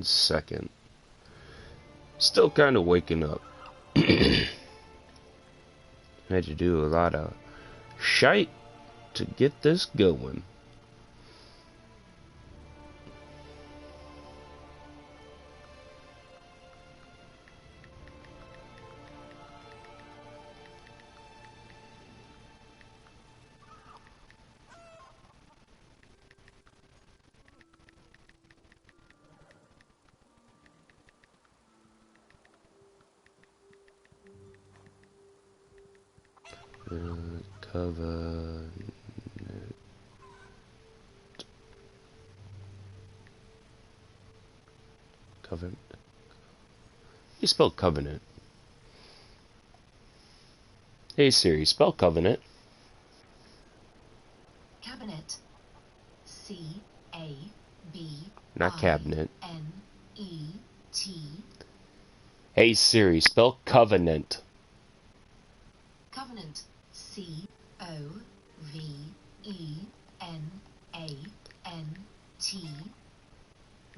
1 second. Still kind of waking up. Had to do a lot of shite to get this going. Covenant. Covenant. You spell covenant. Hey Siri, spell covenant. Cabinet. C-A-B. Not cabinet. N-E-T. Hey Siri, spell covenant. Covenant. C-O-V-E-N-A-N-T.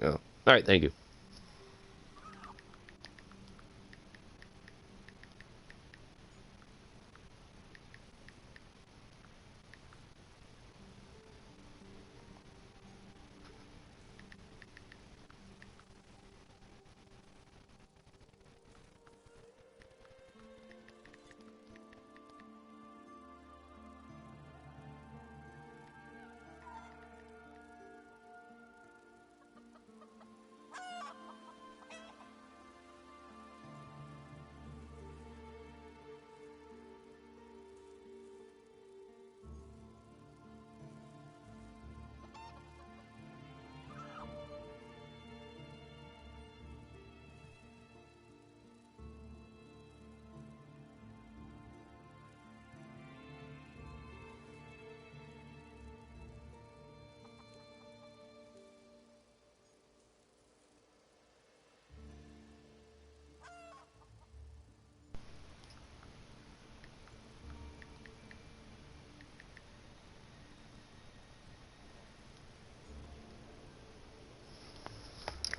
Oh, alright, thank you.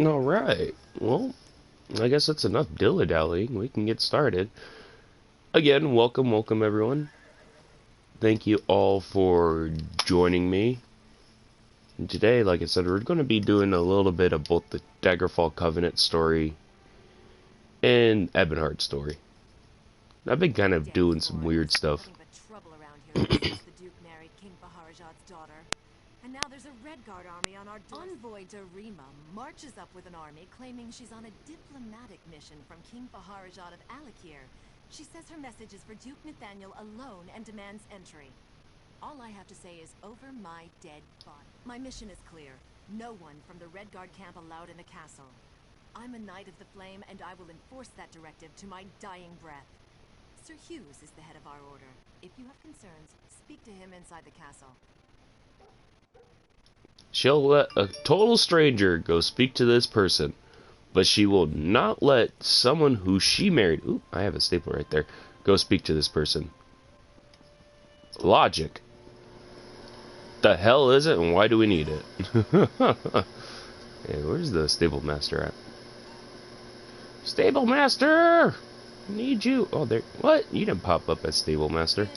Alright, well, I guess that's enough dilly-dallying. We can get started. Again, welcome everyone. Thank you all for joining me. And today, like I said, we're going to be doing a little bit of both the Daggerfall Covenant story and Ebonheart story. I've been kind of doing some weird stuff. And now there's a Red Guard army on our envoy Darima marches up with an army claiming she's on a diplomatic mission from King Baharajat of Alakir. She says her message is for Duke Nathaniel alone and demands entry. All I have to say is over my dead body. My mission is clear. No one from the Red Guard camp allowed in the castle. I'm a Knight of the Flame and I will enforce that directive to my dying breath. Sir Hughes is the head of our order. If you have concerns, speak to him inside the castle. She'll let a total stranger go speak to this person, but she will not let someone who she married, ooh, I have a staple right there, go speak to this person. Logic. The hell is it, and why do we need it? Hey, where's the stable master at? Stable master! I need you. Oh, there. What? You didn't pop up as stable master.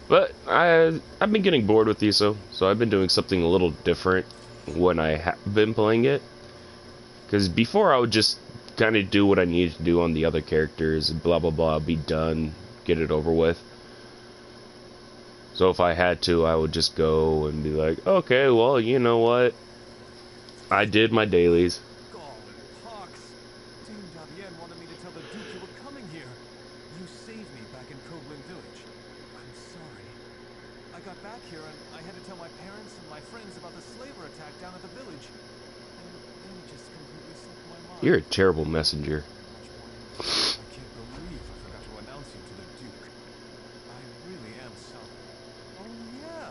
But I've been getting bored with ESO, so I've been doing something a little different when I have been playing it. Because before I would just kind of do what I needed to do on the other characters, blah blah blah, be done, get it over with. So if I had to, I would just go and be like, okay, well, you know what? I did my dailies. You're a terrible messenger. I can't believe I forgot to announce you to the Duke. I really am sorry. Oh yeah,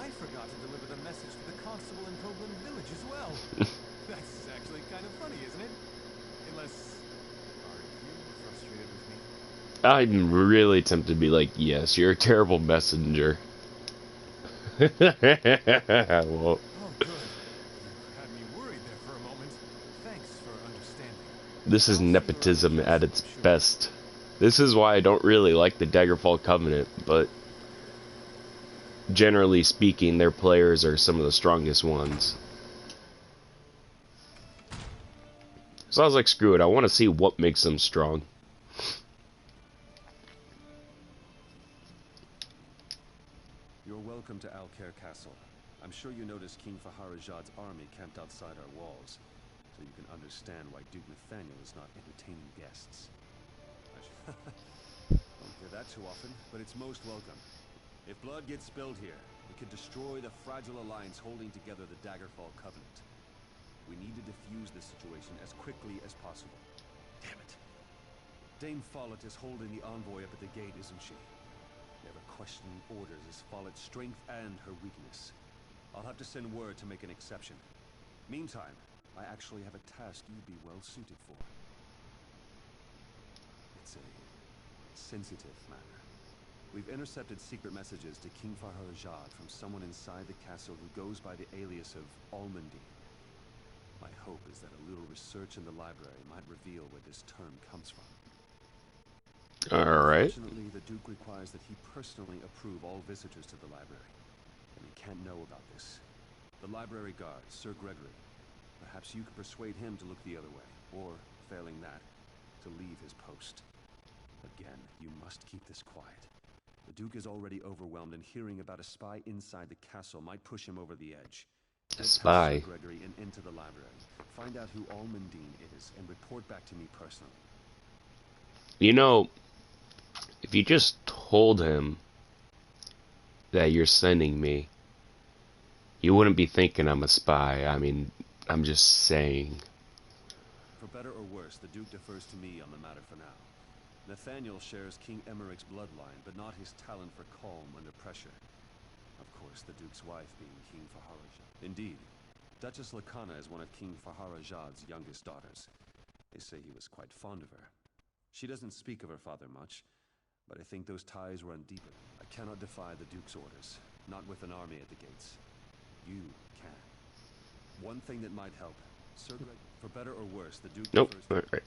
I forgot to deliver the message to the constable in Copeland Village as well. That's actually kind of funny, isn't it? Unless, are you frustrated with me? I'm really tempted to be like, yes, you're a terrible messenger. Well, Oh, good. You had me worried there for a moment. Thanks for understanding. this is I'll see you're nepotism at careful, its I'm sure. best. This is why I don't really like the Daggerfall Covenant, but generally speaking, their players are some of the strongest ones. So I was like, screw it, I want to see what makes them strong. You're welcome to Alcair Castle. I'm sure you noticed King Faharajad's army camped outside our walls, so you can understand why Duke Nathaniel is not entertaining guests. Don't hear that too often, but it's most welcome. If blood gets spilled here, it could destroy the fragile alliance holding together the Daggerfall Covenant. We need to defuse this situation as quickly as possible. Damn it. Dame Follett is holding the envoy up at the gate, isn't she? Never questioning orders is Follett's strength and her weakness. I'll have to send word to make an exception. Meantime, I actually have a task you'd be well suited for. It's a sensitive matter. We've intercepted secret messages to King Faharajad from someone inside the castle who goes by the alias of Almondine. My hope is that a little research in the library might reveal where this term comes from. Alright. Fortunately, the Duke requires that he personally approve all visitors to the library, and he can't know about this. The library guard, Sir Gregory, perhaps you could persuade him to look the other way, or, failing that, to leave his post. Again, you must keep this quiet. The Duke is already overwhelmed, and hearing about a spy inside the castle might push him over the edge. A Get past spy. Sir Gregory and into the library. Find out who Almondine is, and report back to me personally. You know, if you just told him that you're sending me, you wouldn't be thinking I'm a spy. I mean, I'm just saying. For better or worse, the Duke defers to me on the matter for now. Nathaniel shares King Emmerich's bloodline, but not his talent for calm under pressure. Of course, the Duke's wife being King Faharajad. Indeed, Duchess Lakana is one of King Faharajad's youngest daughters. They say he was quite fond of her. She doesn't speak of her father much, but I think those ties run deeper. I cannot defy the Duke's orders, not with an army at the gates. You can. One thing that might help, Sir Greg, for better or worse, the Duke Nope. defers Alright.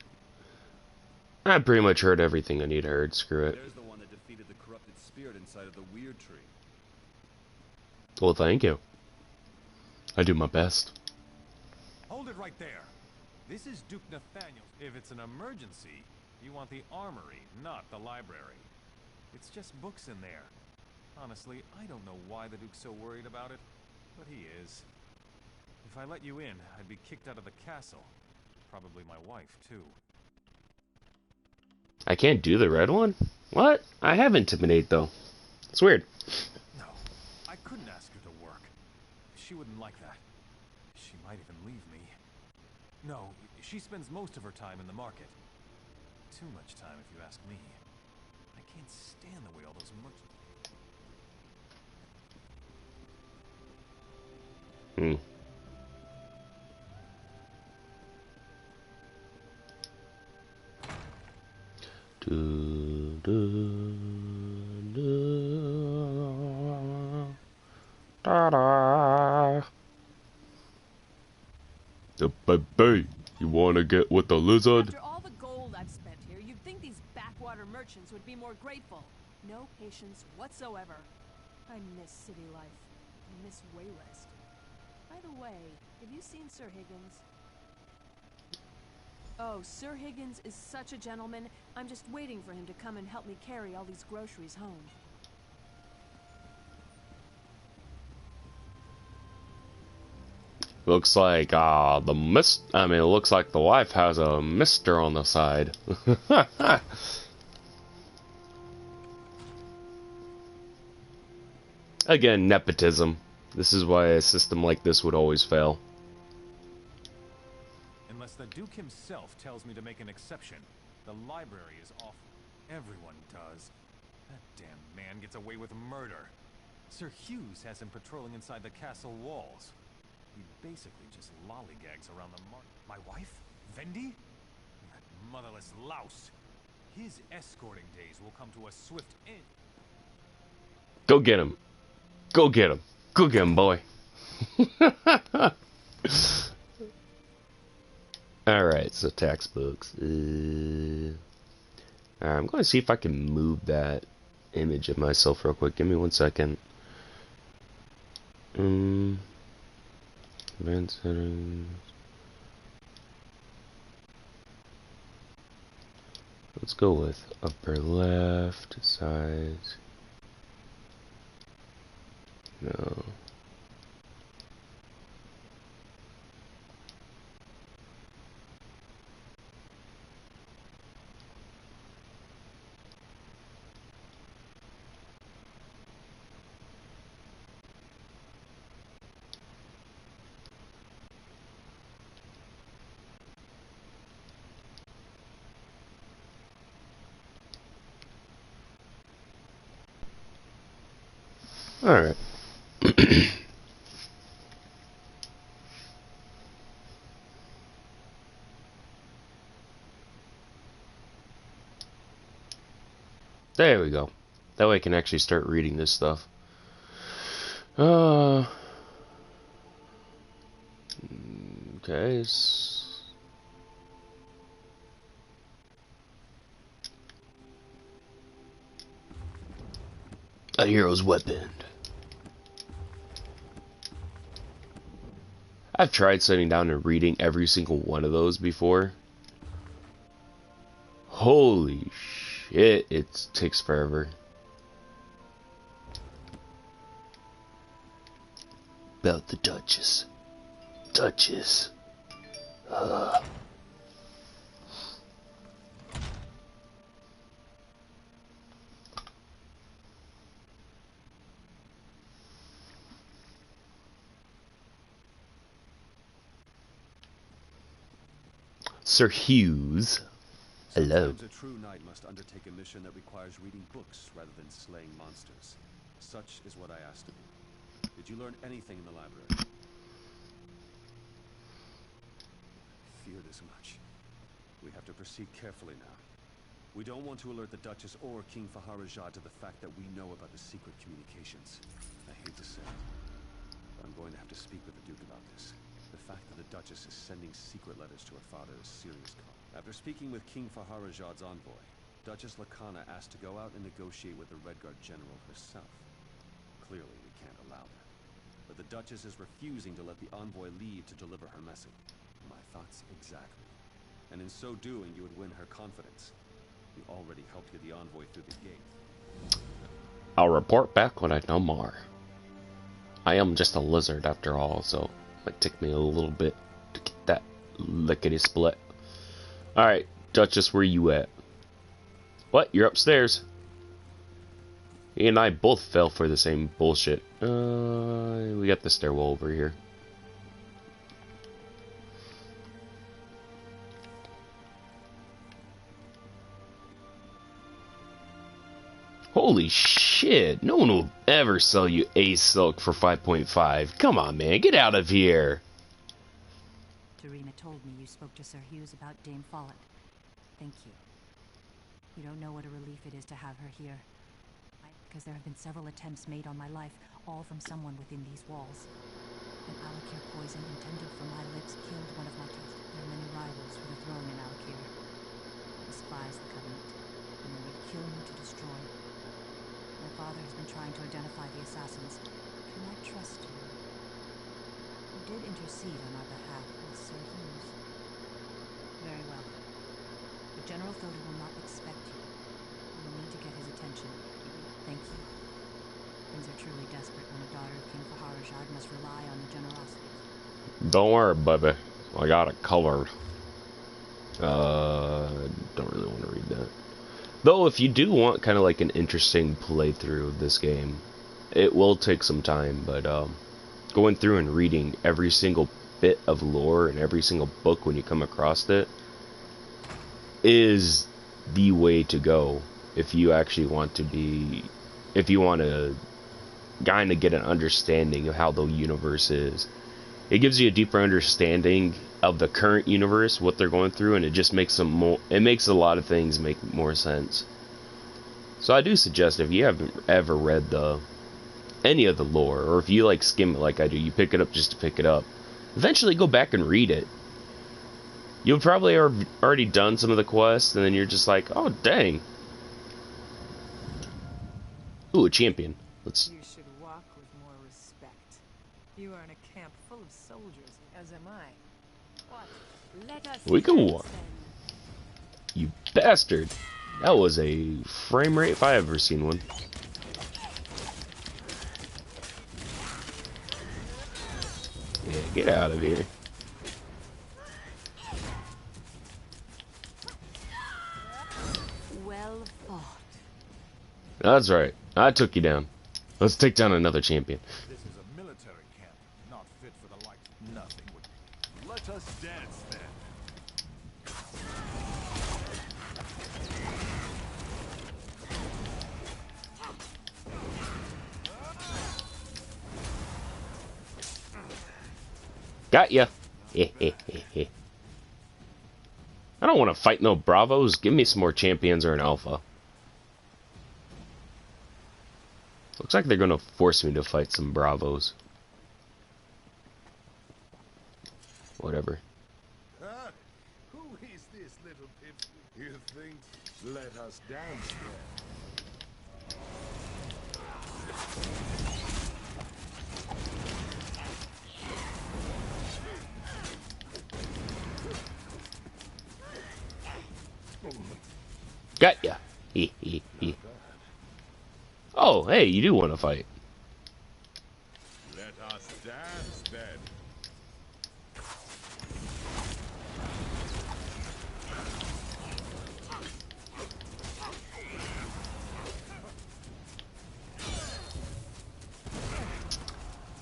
I pretty much heard everything I need to heard. Screw it. There's the one that defeated the corrupted spirit inside of the weird tree. Well, thank you. I do my best. Hold it right there. This is Duke Nathaniel. If it's an emergency, you want the armory, not the library. It's just books in there. Honestly, I don't know why the Duke's so worried about it, but he is. If I let you in, I'd be kicked out of the castle. Probably my wife, too. I can't do the red one? What? I have Intimidate, though. It's weird. No, I couldn't ask her to work. She wouldn't like that. She might even leave me. No, she spends most of her time in the market. Too much time, if you ask me. I can't stand the way all those merchants... Do, da, da. Baby, you wanna get with the lizard? After all the gold I've spent here, you'd think these backwater merchants would be more grateful. No patience whatsoever. I miss city life. I miss Wayrest. By the way, have you seen Sir Higgins? Oh, Sir Higgins is such a gentleman. I'm just waiting for him to come and help me carry all these groceries home. Looks like it looks like the wife has a mister on the side. Again, nepotism. This is why a system like this would always fail. Unless the Duke himself tells me to make an exception, the library is awful. Everyone does. That damn man gets away with murder. Sir Hughes has him patrolling inside the castle walls. He basically just lollygags around the market. My wife? Vendi? That motherless louse. His escorting days will come to a swift end. Go get him. Go get him. Go get him, boy. Alright, so textbooks. Alright, I'm going to see if I can move that image of myself real quick. Give me 1 second. Advanced settings. Let's go with upper left, size. No. Alright. There we go. That way I can actually start reading this stuff. Okay. A hero's weapon. I've tried sitting down and reading every single one of those before. Holy shit, it takes forever. About the Duchess. Duchess. Sir Hughes. Hello. Sometimes a true knight must undertake a mission that requires reading books rather than slaying monsters. Such is what I asked of you. Did you learn anything in the library? I fear this much. We have to proceed carefully now. We don't want to alert the Duchess or King Faharajah to the fact that we know about the secret communications. I hate to say it, but I'm going to have to speak with the Duke about this. The fact that the Duchess is sending secret letters to her father is serious cause. After speaking with King Faharajah's envoy, Duchess Lakana asked to go out and negotiate with the Redguard General herself. Clearly, we can't allow that. But the Duchess is refusing to let the envoy leave to deliver her message. My thoughts exactly. And in so doing, you would win her confidence. You already helped get the envoy through the gate. I'll report back when I know more. I am just a lizard after all, so it might take me a little bit to get that lickety split. Alright, Duchess, where you at? What? You're upstairs. He and I both fell for the same bullshit. We got the stairwell over here. Holy shit, no one will ever sell you Ace Silk for 5.5. Come on, man, get out of here. Tarima told me you spoke to Sir Hughes about Dame Follett. Thank you. You don't know what a relief it is to have her here. Because there have been several attempts made on my life, all from someone within these walls. An Alakir poison intended for my lips killed one of my teeth. There are many rivals for the throne in Alakir. I despise the Covenant, and they would kill me to destroy. My father has been trying to identify the assassins. Can I trust you? You did intercede on our behalf with Sir Hughes. Very well. But General Thoda will not expect you. You will need to get his attention. Thank you. Things are truly desperate when a daughter of King Faharajah must rely on the generosity. Don't worry, baby. I got it covered. Don't really want to read that. Though, if you do want kind of like an interesting playthrough of this game, it will take some time, but going through and reading every single bit of lore and every single book when you come across it is the way to go if you actually want to be, if you want to kind of get an understanding of how the universe is. It gives you a deeper understanding of the current universe, what they're going through, and it just makes them more, it makes a lot of things make more sense. So I do suggest, if you haven't ever read the any of the lore, or if you like skim it like I do, you pick it up just to pick it up. Eventually go back and read it. You'll probably have already done some of the quests, and then you're just like, oh dang. Ooh, a champion. Let's. You should walk with more respect. You are in a camp full of soldiers, as am I. What? Let us We can dance, walk. then. You bastard. That was a frame rate if I ever seen one. Yeah, get out of here. Well fought. That's right. I took you down. Let's take down another champion. This is a military camp, not fit for the likes of nothing. Let us dance then. Got ya. I don't want to fight no bravos. Give me some more champions or an alpha. Looks like they're gonna force me to fight some bravos. Whatever. Ah, who is this little pipsqueak? You think? Let us dance then. Got ya. Oh, hey, you do want to fight. Let us dance then.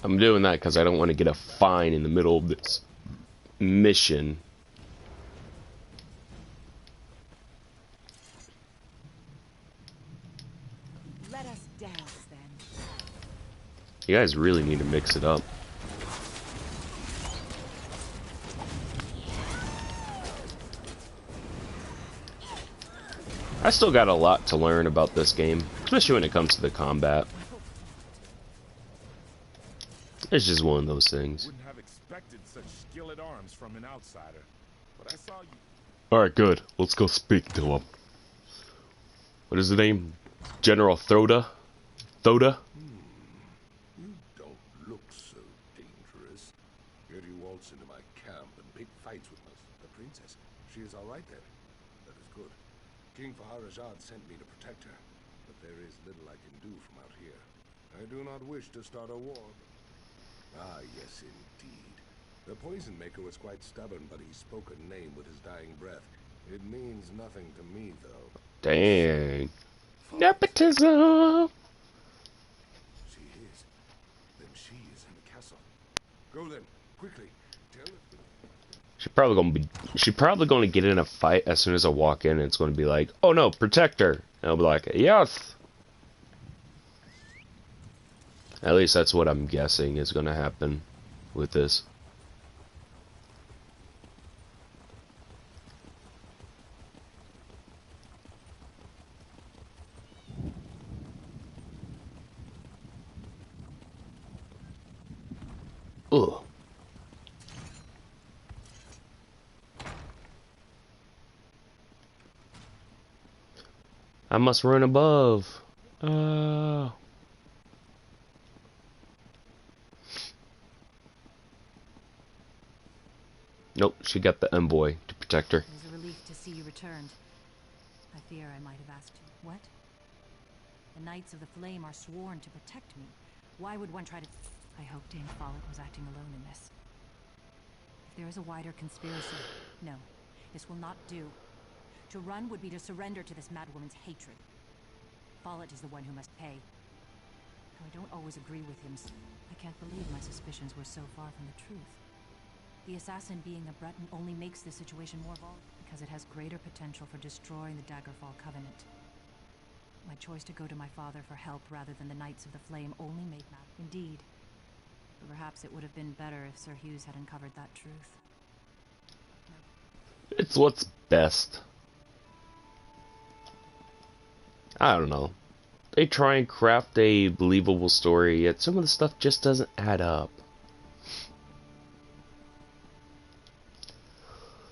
I'm doing that because I don't want to get a fine in the middle of this mission. Let us dance, then. You guys really need to mix it up. I still got a lot to learn about this game, especially when it comes to the combat. It's just one of those things. Wouldn't have expected such skill at arms from an outsider, but I saw you. Alright, good. Let's go speak to him. What is the name? General Thoda? Thoda? You don't look so dangerous. Yet you waltz into my camp and pick fights with us. The princess, she is all right then. That is good. King Faharajad sent me to protect her, but there is little I can do from out here. I do not wish to start a war. Ah, yes, indeed. The poison maker was quite stubborn, but he spoke a name with his dying breath. It means nothing to me, though. Dang. Nepotism! She is. Then she is in the castle. Go then, quickly. Tell her. She's probably gonna get in a fight as soon as I walk in, and it's gonna be like, oh no, protect her. And I'll be like, yes. At least that's what I'm guessing is gonna happen with this. Ugh. I must run above. Nope, she got the envoy to protect her. It was a relief to see you returned. I fear I might have asked you. What? The Knights of the Flame are sworn to protect me. Why would one try to... I hope Dame Follett was acting alone in this. If there is a wider conspiracy... No, this will not do. To run would be to surrender to this madwoman's hatred. Follett is the one who must pay. Though I don't always agree with him, I can't believe my suspicions were so far from the truth. The assassin being a Breton only makes this situation more volatile because it has greater potential for destroying the Daggerfall Covenant. My choice to go to my father for help rather than the Knights of the Flame only made matters. Indeed. But perhaps it would have been better if Sir Hughes had uncovered that truth. It's what's best. I don't know. they try and craft a believable story, yet some of the stuff just doesn't add up.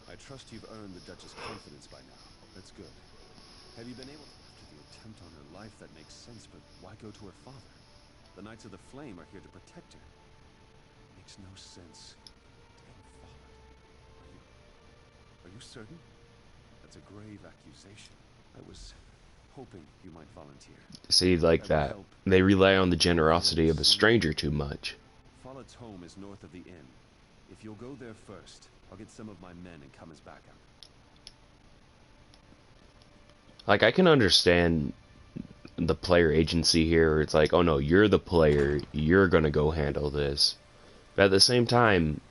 I trust you've earned the Duchess' confidence by now. That's good. Have you been able to... After the attempt on her life, that makes sense, but why go to her father? The Knights of the Flame are here to protect her. Makes no sense. Dame Follett. Are you certain? That's a grave accusation. I was hoping you might volunteer. See, like that. They rely on the generosity of a stranger too much. Follett's home is north of the inn. If you'll go there first, I'll get some of my men and come as backup. Like, I can understand the player agency here. It's like, oh no, you're the player, you're gonna go handle this. But at the same time,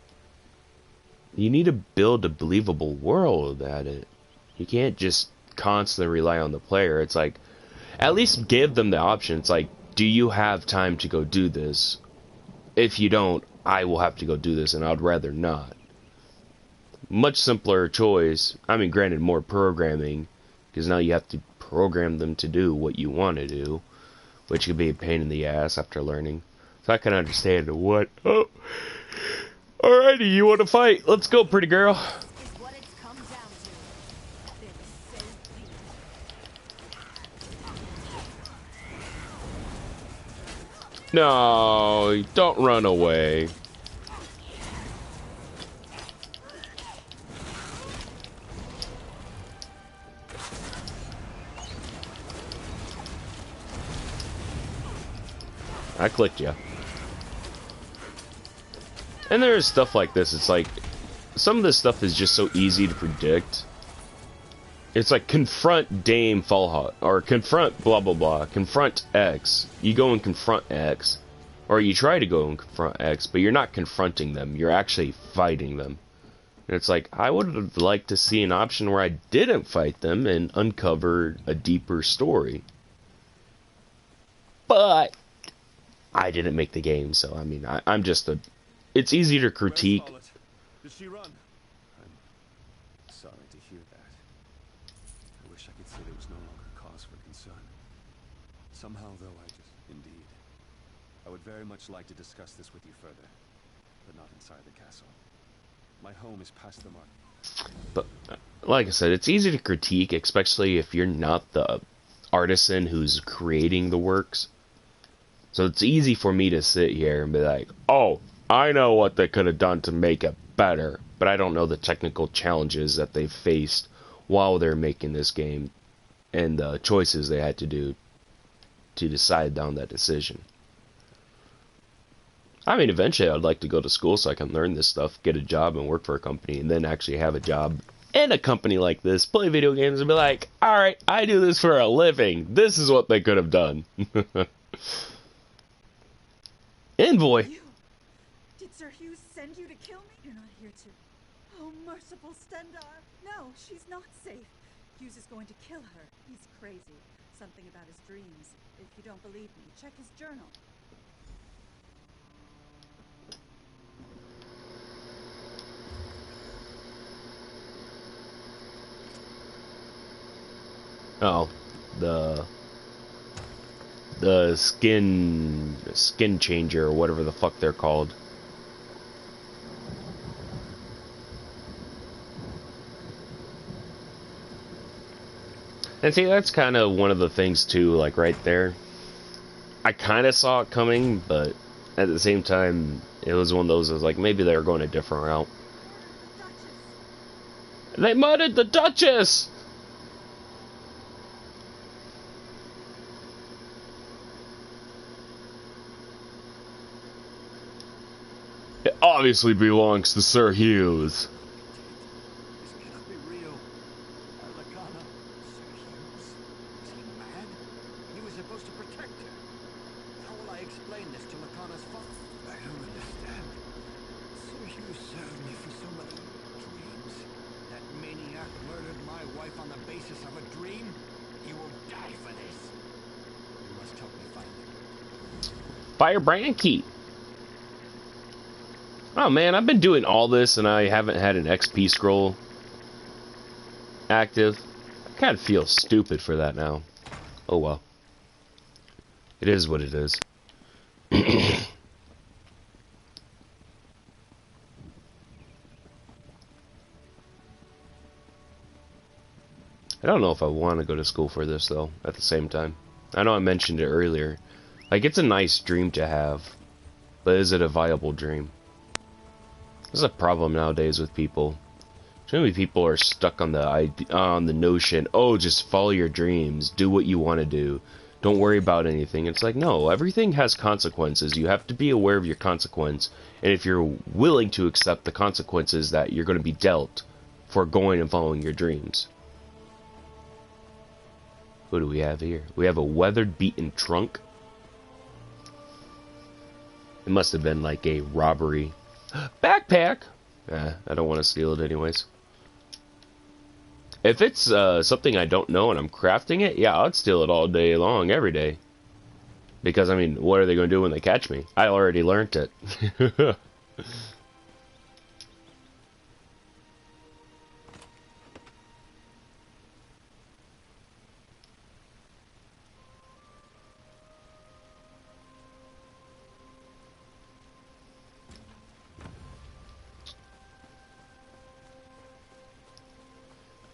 you need to build a believable world at it. You can't just constantly rely on the player. It's like, at least give them the option. It's like, do you have time to go do this? If you don't, I will have to go do this, and I'd rather not. Much simpler choice. I mean, granted, more programming, because now you have to program them to do what you want to do, which could be a pain in the ass after learning. So I can understand what. Oh, alrighty, you want to fight? Let's go, pretty girl. Is what it's come down to. It's so deep. No, don't run away. I clicked you. And there's stuff like this. It's like, some of this stuff is just so easy to predict. It's like, confront Dame Fallhawk, or confront blah blah blah, confront X. You go and confront X, or you try to go and confront X, but you're not confronting them, you're actually fighting them. And it's like, I would have liked to see an option where I didn't fight them and uncover a deeper story. But I didn't make the game, so I mean, I'm just a... It's easy to critique. Did she run? I'm sorry to hear that. I wish I could say there was no longer cause for concern. Somehow, though, Indeed. I would very much like to discuss this with you further, but not inside the castle. My home is past the mark. But, like I said, it's easy to critique, especially if you're not the artisan who's creating the works. So it's easy for me to sit here and be like, oh, I know what they could have done to make it better, but I don't know the technical challenges that they faced while they're making this game and the choices they had to do to decide on that decision. I mean, eventually I'd like to go to school so I can learn this stuff, get a job and work for a company, and then actually have a job in a company like this, play video games and be like, alright, I do this for a living. This is what they could have done. Envoy. Did Sir Hughes send you to kill me? You're not here to... Oh, merciful Stendar. No, she's not safe. Hughes is going to kill her. He's crazy. Something about his dreams. If you don't believe me, check his journal. Oh, the skin changer or whatever the fuck they're called. And see, that's kind of one of the things too, like right there. I kind of saw it coming, but at the same time, it was one of those, I was like, maybe they're going a different route. They murdered the Duchess! It obviously belongs to Sir Hughes. This cannot be real. Alakana. Sir Hughes? Is he mad? He was supposed to protect her. How will I explain this to Lakana's father? I don't understand. Sir Hughes served me for so many dreams. That maniac murdered my wife on the basis of a dream. He will die for this. You must help me find him. Firebrand Key. Oh man, I've been doing all this and I haven't had an XP scroll active. I kind of feel stupid for that now. Oh well. It is what it is. I don't know if I want to go to school for this, though, at the same time. I know I mentioned it earlier. Like, it's a nice dream to have, but is it a viable dream? There's a problem nowadays with people. Too many people are stuck on the notion, oh, just follow your dreams, do what you want to do, don't worry about anything. It's like, no, everything has consequences. You have to be aware of your consequence, and if you're willing to accept the consequences that you're going to be dealt for going and following your dreams. What do we have here? We have a weathered, beaten trunk. It must have been like a robbery. Backpack! I don't want to steal it anyways. If it's something I don't know and I'm crafting it, yeah, I'd steal it all day long, every day. Because, I mean, what are they going to do when they catch me? I already learned it.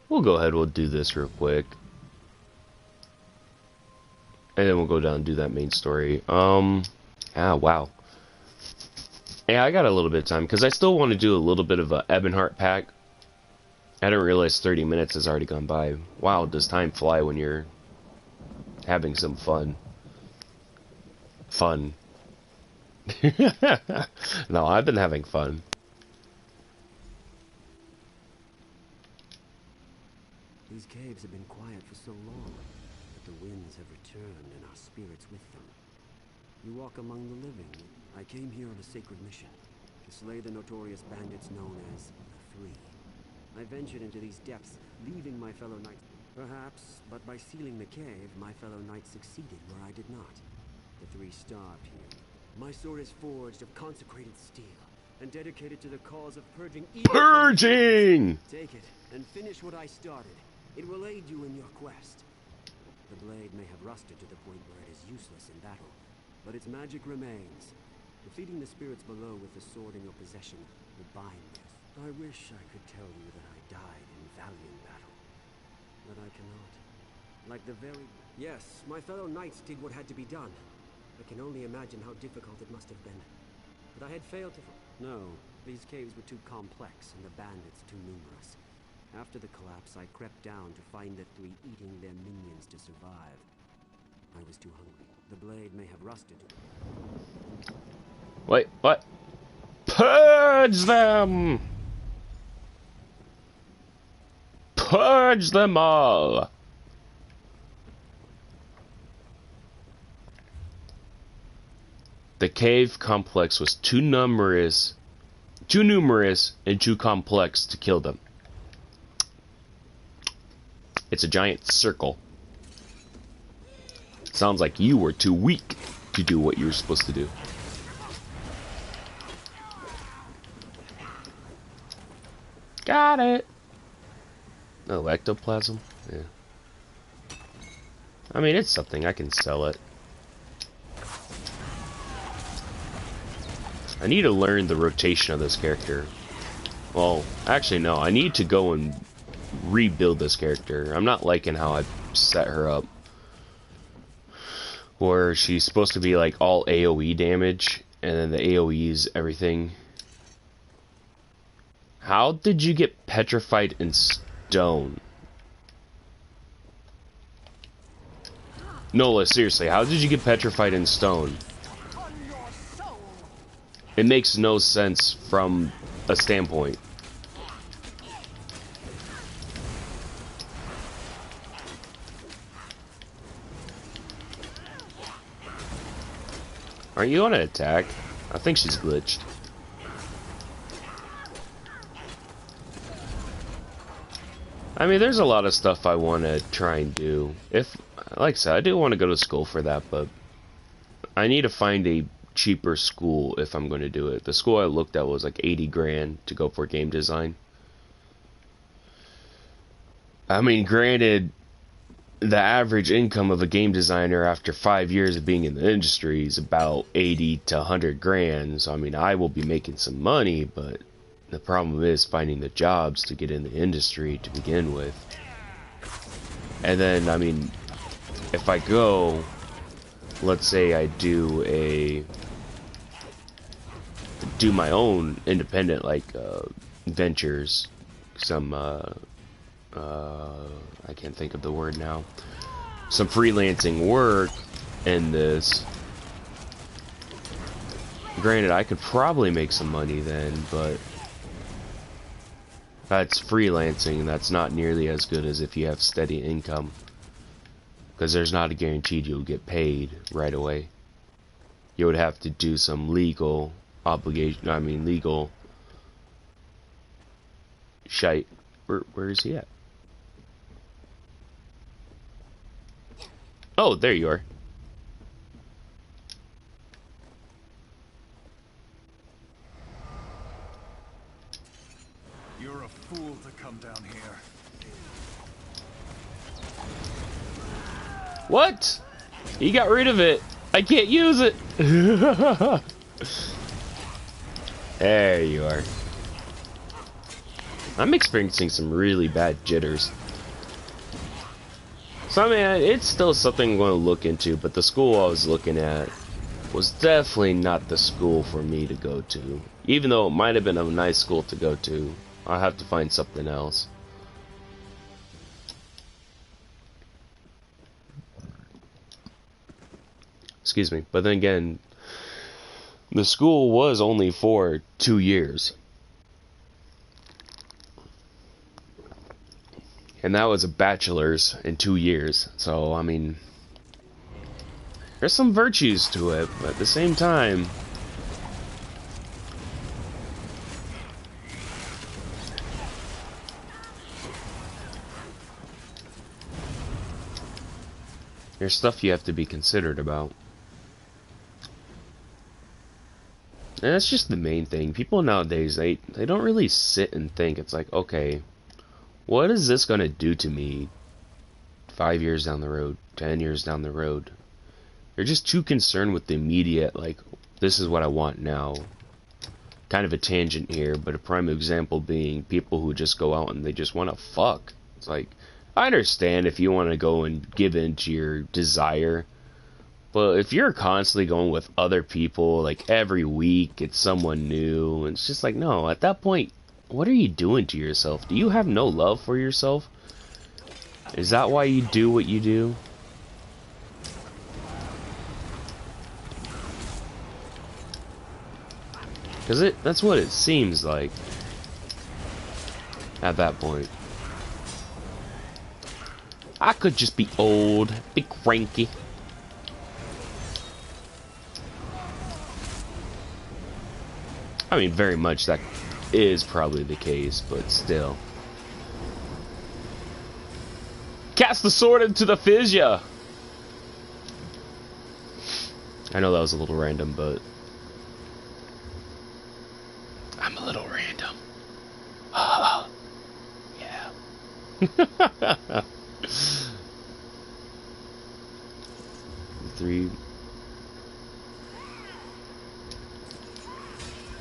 We'll go ahead, we'll do this real quick. And then we'll go down and do that main story. Wow. Yeah, I got a little bit of time, because I still want to do a little bit of a Ebonheart pack. I didn't realize 30 minutes has already gone by. Wow, does time fly when you're having some fun. Fun. No, I've been having fun. These caves have been quiet for so long, but the winds have returned and our spirits with them. You walk among the living. I came here on a sacred mission, to slay the notorious bandits known as the Three. I ventured into these depths, leaving my fellow knights. Perhaps, but by sealing the cave, my fellow knights succeeded where I did not. The Three starved here. My sword is forged of consecrated steel, and dedicated to the cause of purging evil. Purging! Take it, and finish what I started. It will aid you in your quest. The blade may have rusted to the point where it is useless in battle, but its magic remains. Defeating the spirits below with the sword in your possession will bind this. I wish I could tell you that I died in valiant battle, but I cannot. Like the very... Yes, my fellow knights did what had to be done. I can only imagine how difficult it must have been. But I had failed to... No, these caves were too complex and the bandits too numerous. After the collapse, I crept down to find the Three eating their minions to survive. I was too hungry. The blade may have rusted. Wait, what? Purge them! Purge them all! The cave complex was too numerous and too complex to kill them. It's a giant circle. Sounds like you were too weak to do what you were supposed to do. Got it! Oh, ectoplasm? Yeah. I mean, it's something. I can sell it. I need to learn the rotation of this character. Well, actually, no. I need to go and rebuild this character. I'm not liking how I set her up. Where she's supposed to be like all AoE damage, and then the AoE's everything. How did you get petrified in stone? Nola, seriously, how did you get petrified in stone? It makes no sense from a standpoint. Aren't you on an attack? I think she's glitched. I mean, there's a lot of stuff I want to try and do. Like I said, I do want to go to school for that, but I need to find a cheaper school if I'm going to do it. The school I looked at was like 80 grand to go for game design. I mean, granted, the average income of a game designer after 5 years of being in the industry is about 80 to 100 grand. So I mean, I will be making some money, but the problem is finding the jobs to get in the industry to begin with. And then, I mean, if I go, let's say I do my own independent, like, ventures, some, I can't think of the word now, some freelancing work in this. Granted, I could probably make some money then, but that's freelancing, and that's not nearly as good as if you have steady income. Because there's not a guaranteed you'll get paid right away. You would have to do some legal obligation, legal shite. Where is he at? Oh, there you are. You're a fool to come down here. What? He got rid of it. I can't use it. There you are. I'm experiencing some really bad jitters. So I mean, it's still something I'm going to look into, but the school I was looking at was definitely not the school for me to go to. Even though it might have been a nice school to go to, I'll have to find something else. Excuse me. But then again, the school was only for 2 years. And that was a bachelor's in 2 years. So, I mean, there's some virtues to it, but at the same time, there's stuff you have to be considered about. And that's just the main thing. People nowadays, they don't really sit and think. It's like, okay, what is this going to do to me 5 years down the road, 10 years down the road? They're just too concerned with the immediate, like, this is what I want now. Kind of a tangent here, but a prime example being people who just go out and they just want to fuck. It's like, I understand if you want to go and give in to your desire, but if you're constantly going with other people, like every week it's someone new, it's just like, no, at that point, what are you doing to yourself? Do you have no love for yourself? Is that why you do what you do? Because that's what it seems like at that point. I could just be old, be cranky. I mean, very much that is probably the case, but still. Cast the sword into the fissure! I know that was a little random, but I'm a little random. Yeah. 3.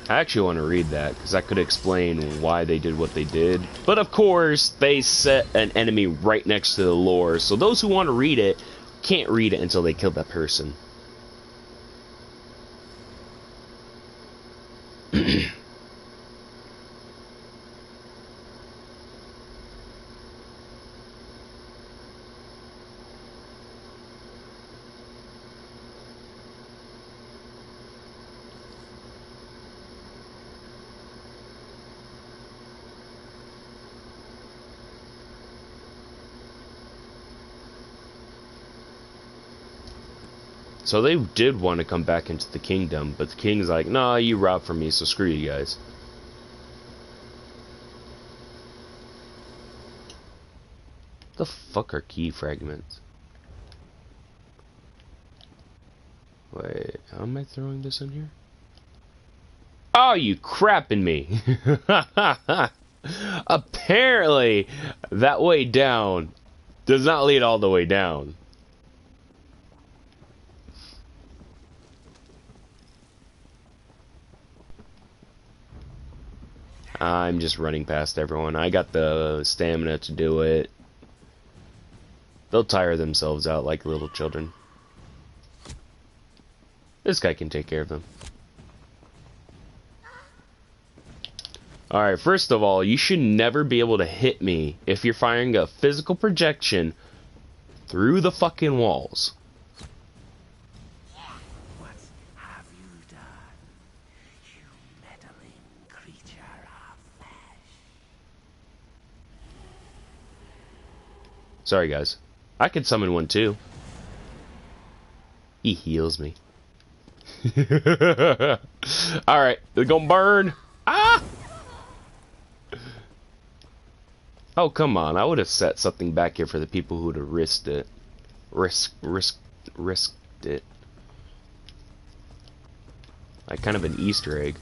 I actually want to read that, because that could explain why they did what they did. But of course, they set an enemy right next to the lore, so those who want to read it can't read it until they kill that person. So they did want to come back into the kingdom, but the king's like, nah, you robbed from me, so screw you guys. The fuck are key fragments? Wait, how am I throwing this in here? Oh, you crapping me! Apparently, that way down, Does not lead all the way down. I'm just running past everyone. I got the stamina to do it. They'll tire themselves out like little children. This guy can take care of them. Alright, first of all, you should never be able to hit me if you're firing a physical projection through the fucking walls. What have you done, you meddling creature of flesh? Sorry, guys. I could summon one too. He heals me. Alright, they're gonna burn. Ah! Oh, come on. I would have set something back here for the people who would have risked it. Risked it. Like kind of an Easter egg.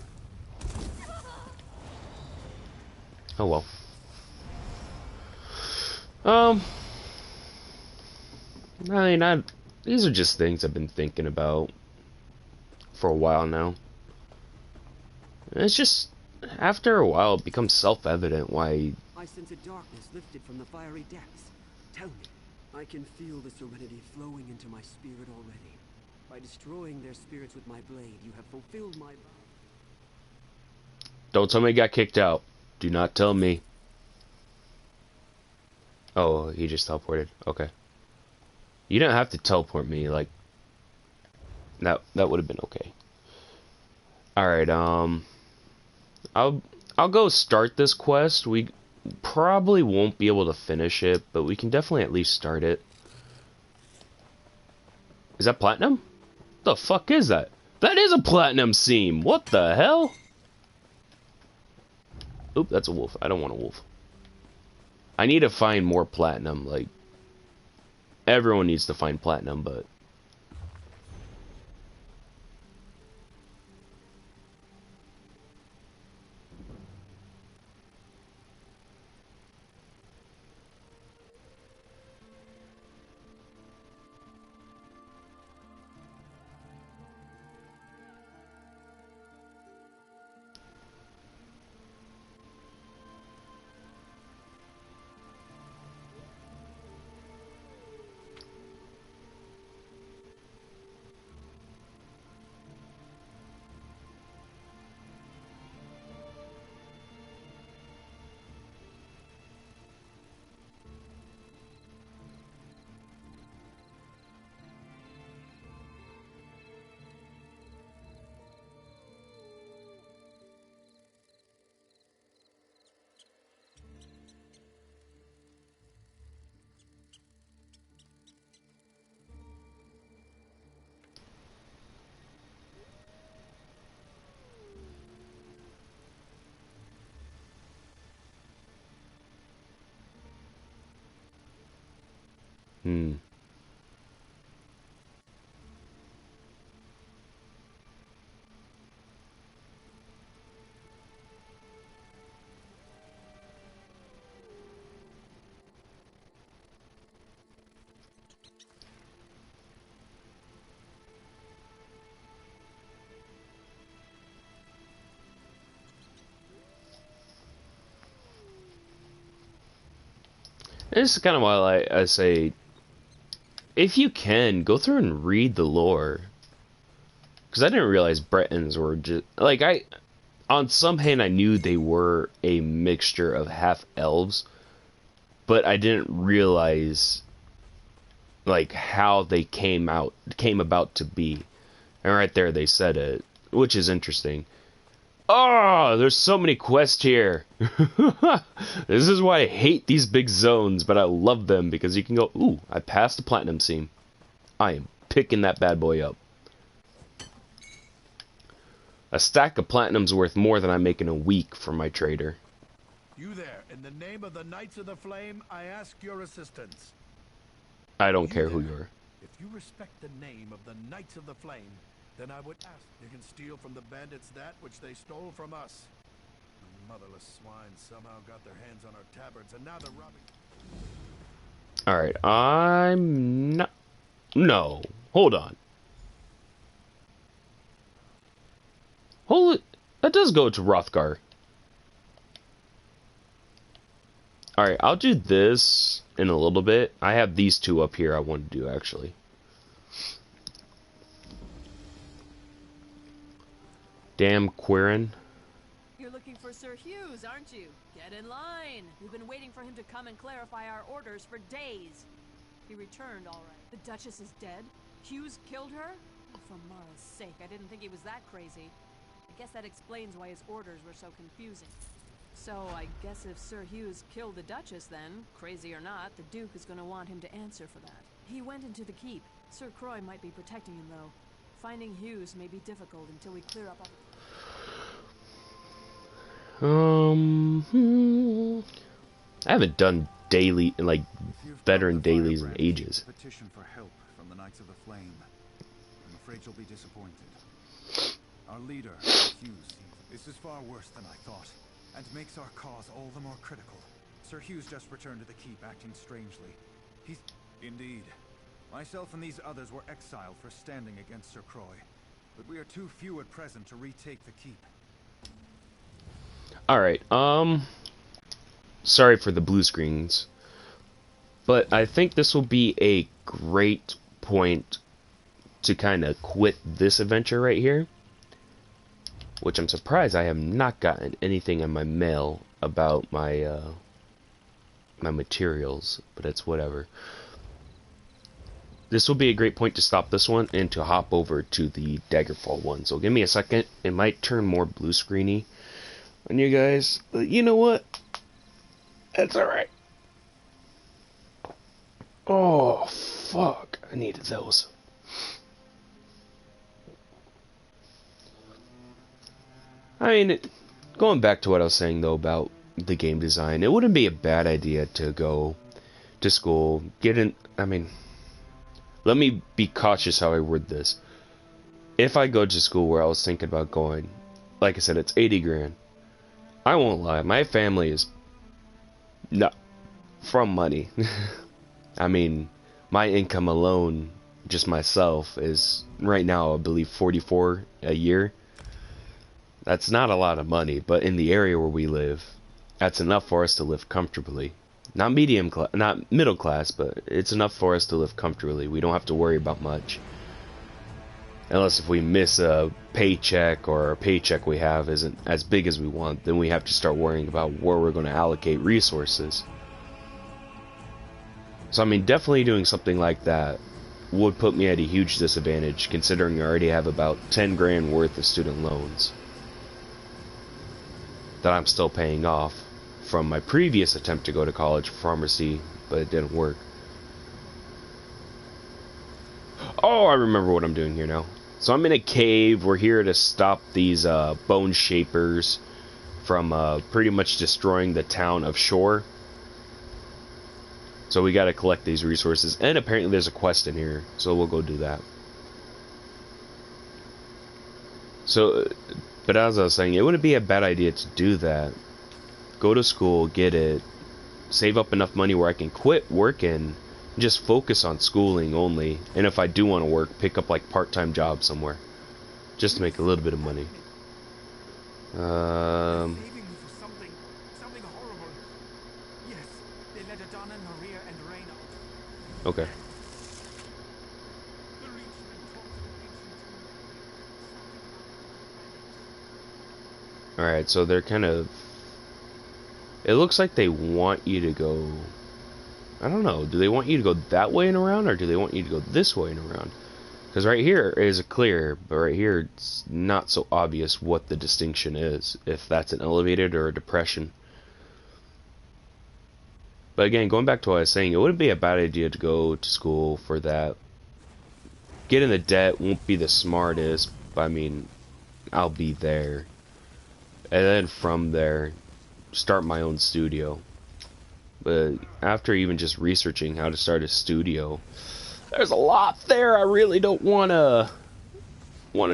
Oh well. I mean, these are just things I've been thinking about for a while now. And it's just, after a while, it becomes self-evident why... I sense a darkness lifted from the fiery depths. Tell me, I can feel the serenity flowing into my spirit already. By destroying their spirits with my blade, you have fulfilled my vow. Don't tell me he got kicked out. Do not tell me. Oh, he just teleported. Okay. You don't have to teleport me, like... That would have been okay. Alright, I'll go start this quest. We probably won't be able to finish it, but we can definitely at least start it. Is that platinum? The fuck is that? That is a platinum seam! What the hell? Oop, that's a wolf. I don't want a wolf. I need to find more platinum, like... Everyone needs to find platinum, but... This is kind of why I say, if you can, go through and read the lore. Because I didn't realize Bretons were just... Like, on some hand, I knew they were a mixture of half-elves. But I didn't realize, like, how they came about to be. And right there, they said it. Which is interesting. Oh, there's so many quests here. This is why I hate these big zones, but I love them because you can go, ooh, I passed the platinum seam. I am picking that bad boy up. A stack of platinum's worth more than I make in a week for my trader. You there, in the name of the Knights of the Flame, I ask your assistance. I don't care who you are. If you respect the name of the Knights of the Flame, then I would ask you can steal from the bandits that which they stole from us. The motherless swine somehow got their hands on our tabards, and now they're robbing. Alright, I'm not... No. Hold on. Hold it. That does go to Rothgar. Alright, I'll do this in a little bit. I have these two up here I want to do, actually. Damn Quirin. You're looking for Sir Hughes, aren't you? Get in line. We've been waiting for him to come and clarify our orders for days. He returned all right. The Duchess is dead? Hughes killed her? Oh, for Mara's sake, I didn't think he was that crazy. I guess that explains why his orders were so confusing. So, I guess if Sir Hughes killed the Duchess then, crazy or not, the Duke is going to want him to answer for that. He went into the keep. Sir Croix might be protecting him, though. Finding Hughes may be difficult until we clear up I haven't done daily, like, veteran dailies in ages. Petition for help from the Knights of the Flame. I'm afraid you'll be disappointed. Our leader, Hughes, this is far worse than I thought, and makes our cause all the more critical. Sir Hughes just returned to the keep, acting strangely. He's... Indeed. Myself and these others were exiled for standing against Sir Croix, but we are too few at present to retake the keep. Alright, sorry for the blue screens, but I think this will be a great point to kind of quit this adventure right here, which I'm surprised I have not gotten anything in my mail about my, my materials, but it's whatever. This will be a great point to stop this one and to hop over to the Daggerfall one, so give me a second. It might turn more blue screeny on you guys, but you know what? That's alright. Oh, fuck. I needed those. I mean, going back to what I was saying, though, about the game design, it wouldn't be a bad idea to go to school, get in... I mean, let me be cautious how I word this. If I go to school where I was thinking about going, like I said, it's 80 grand. I won't lie, my family is not from money. I mean, my income alone, just myself, is right now I believe 44 a year. That's not a lot of money, but in the area where we live, that's enough for us to live comfortably. Not medium class, not middle class, but it's enough for us to live comfortably. We don't have to worry about much. Unless if we miss a paycheck or a paycheck we have isn't as big as we want, then we have to start worrying about where we're going to allocate resources. So I mean, definitely doing something like that would put me at a huge disadvantage, considering I already have about 10 grand worth of student loans that I'm still paying off from my previous attempt to go to college for pharmacy, but it didn't work. Oh, I remember what I'm doing here now. So I'm in a cave. We're here to stop these bone shapers from pretty much destroying the town of Shore. So we gotta collect these resources, and apparently there's a quest in here, so we'll go do that. So, but as I was saying, it wouldn't be a bad idea to do that. Go to school, get it, save up enough money where I can quit working, just focus on schooling only, and if I do want to work, pick up like part-time jobs somewhere, just to make a little bit of money. Okay. Alright, so they're kind of... It looks like they want you to go... I don't know, do they want you to go that way and around, or do they want you to go this way and around? Because right here is clear, but right here it's not so obvious what the distinction is, if that's an elevated or a depression. But again, going back to what I was saying, it wouldn't be a bad idea to go to school for that. Getting the debt won't be the smartest, but I mean, I'll be there. And then from there, start my own studio. But after even just researching how to start a studio, there's a lot there I really don't want to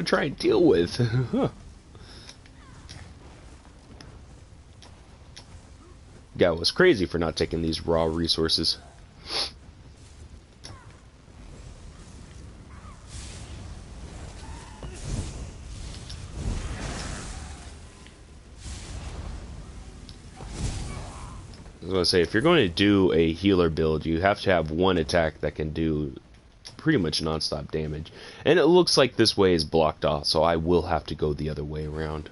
try and deal with. Guy was crazy for not taking these raw resources. I was gonna say, if you're going to do a healer build, you have to have one attack that can do pretty much non-stop damage. And it looks like this way is blocked off, so I will have to go the other way around.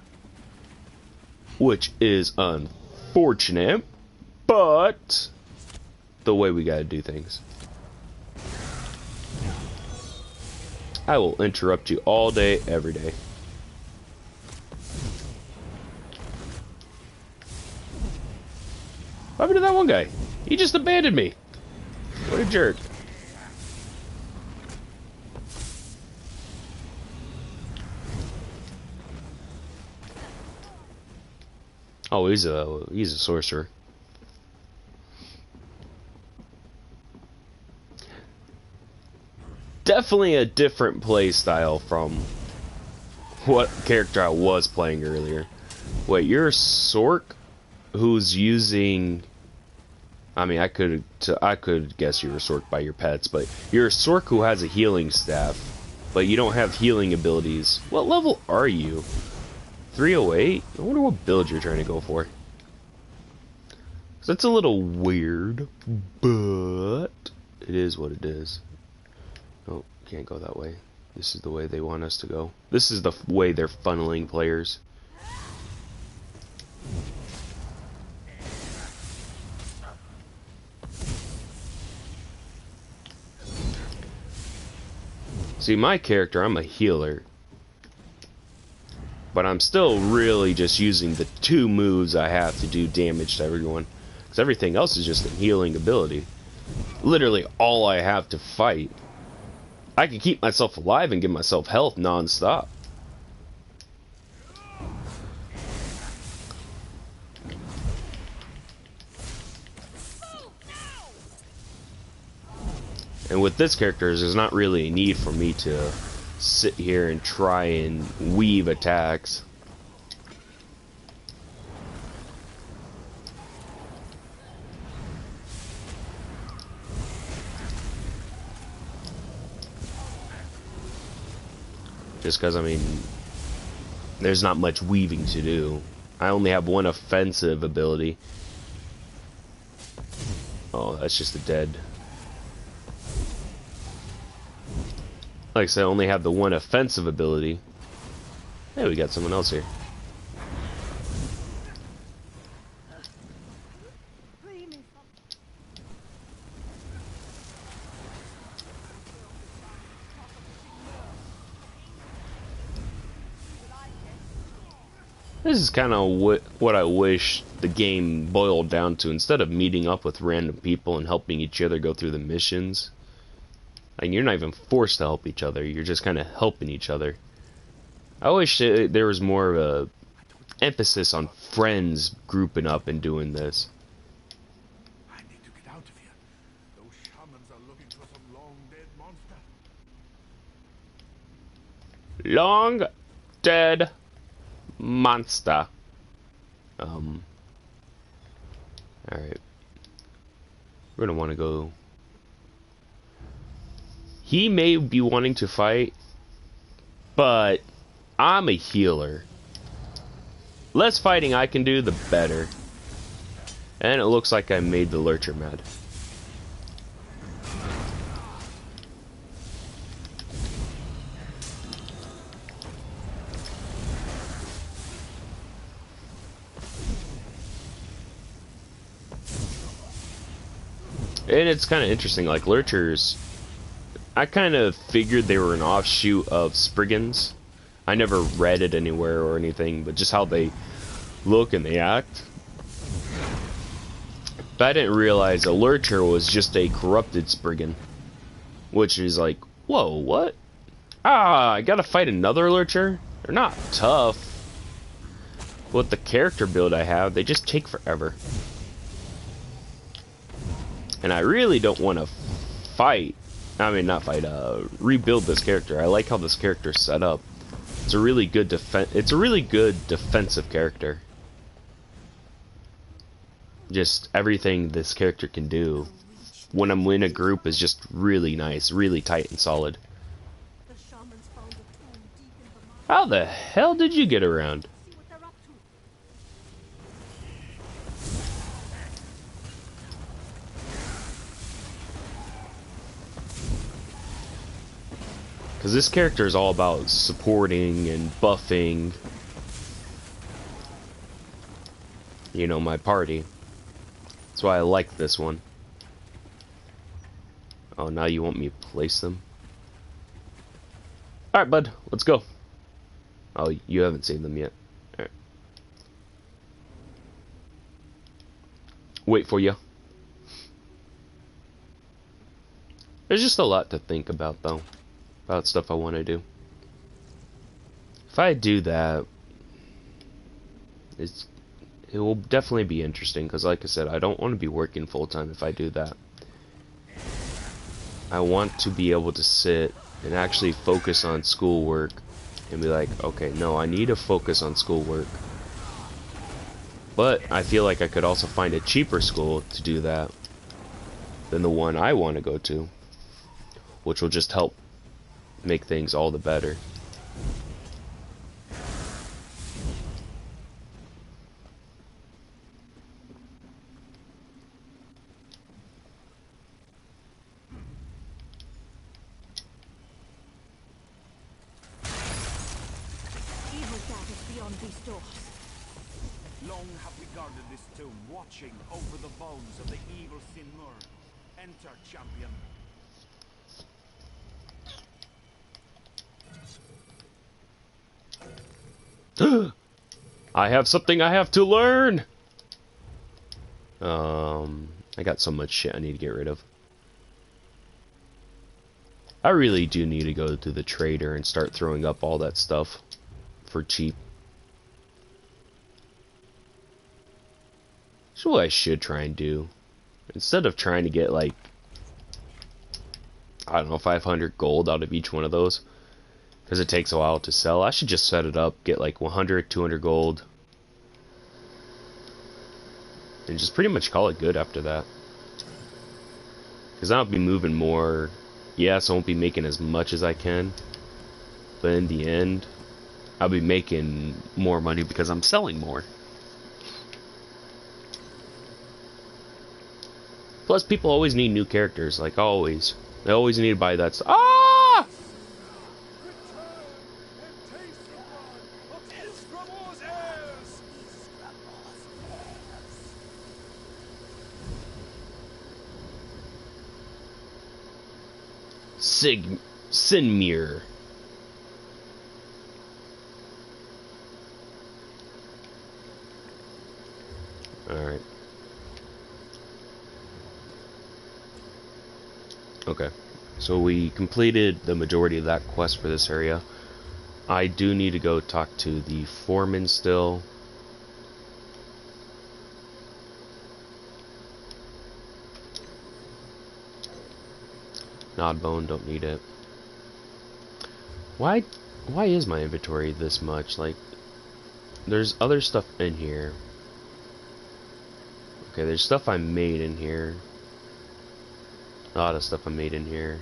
Which is unfortunate, but the way we gotta do things. I will interrupt you all day, every day. What happened to that one guy? He just abandoned me. What a jerk. Oh, he's a sorcerer. Definitely a different play style from what character I was playing earlier. Wait, you're a Sork who's using... I mean, I could guess you're a Sork by your pets, but you're a Sork who has a healing staff, but you don't have healing abilities. What level are you? 308? I wonder what build you're trying to go for. So that's a little weird, but it is what it is. Oh, can't go that way. This is the way they want us to go. This is the way they're funneling players. See, my character, I'm a healer. But I'm still really just using the 2 moves I have to do damage to everyone. Because everything else is just a healing ability. Literally all I have to fight. I can keep myself alive and give myself health non-stop. And with this character, there's not really a need for me to sit here and try and weave attacks. Just because, I mean, there's not much weaving to do. I only have one offensive ability. Oh, that's just a dead. Like I said, I only have the one offensive ability. Hey, we got someone else here. This is kind of what I wish the game boiled down to. Instead of meeting up with random people and helping each other go through the missions. And you're not even forced to help each other. You're just kind of helping each other. I wish there was more of a emphasis on friends grouping up and doing this. I need to get out of here. Those shamans are looking for some long dead monster. Long dead monster. Alright. We're gonna want to go. He may be wanting to fight, but I'm a healer. Less fighting I can do, the better. And it looks like I made the Lurcher mad. And it's kind of interesting, like Lurchers, I kind of figured they were an offshoot of Spriggans. I never read it anywhere or anything, but just how they look and they act. But I didn't realize a Lurcher was just a corrupted Spriggan. Which is like, whoa, what? Ah, I gotta fight another Lurcher? They're not tough. With the character build I have, they just take forever. And I really don't want to fight. I mean, not fight, rebuild this character. I like how this character's set up. It's a really good defensive character. Just everything this character can do when I'm in a group is just really nice, really tight and solid. How the hell did you get around? Because this character is all about supporting and buffing, you know, my party. That's why I like this one. Oh, now you want me to place them? Alright, bud, let's go. Oh, you haven't seen them yet. Alright. Wait for you. There's just a lot to think about, though. About stuff I want to do. If I do that, it will definitely be interesting, because like I said, I don't want to be working full-time if I do that. I want to be able to sit and actually focus on schoolwork and be like, okay, no, I need to focus on schoolwork. But I feel like I could also find a cheaper school to do that than the one I want to go to, which will just help make things all the better. Long have we guarded this tomb, watching over the bones of the evil Sinmur. Enter, champion. I have something I have to learn! I got so much shit I need to get rid of. I really do need to go to the trader and start throwing up all that stuff for cheap. That's what I should try and do. Instead of trying to get like, I don't know, 500 gold out of each one of those, because it takes a while to sell, I should just set it up, get like 100, 200 gold, and just pretty much call it good after that. Because I'll be moving more. Yes, I won't be making as much as I can, but in the end, I'll be making more money because I'm selling more. Plus, people always need new characters, like always. They always need to buy that stuff. Ah! Sinmir. Alright. Okay. So we completed the majority of that quest for this area. I do need to go talk to the foreman still. Nodbone, don't need it. Why is my inventory this much? Like, there's other stuff in here. Okay, there's stuff I made in here. A lot of stuff I made in here.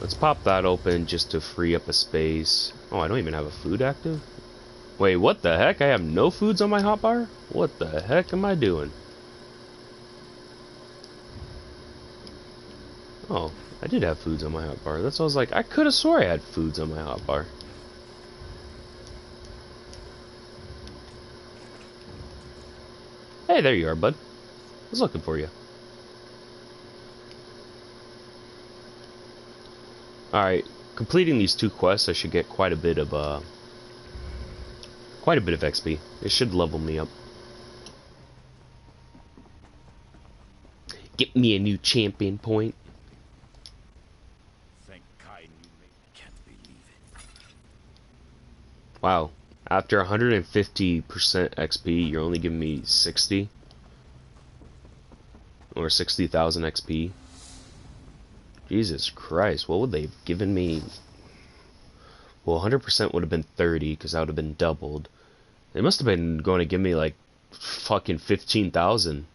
Let's pop that open just to free up a space. Oh, I don't even have a food active? Wait, what the heck? I have no foods on my hotbar? What the heck am I doing? Oh, I did have foods on my hotbar. That's what I was like, I could have swore I had foods on my hotbar. Hey, there you are, bud. I was looking for you. Alright, completing these two quests, I should get quite a bit of XP. It should level me up. Get me a new champion point. Can't believe it. Wow. After 150% XP, you're only giving me 60? Or 60,000 XP? Jesus Christ, what would they have given me? Well, 100% would have been 30, because that would have been doubled. They must have been going to give me, like, fucking 15,000.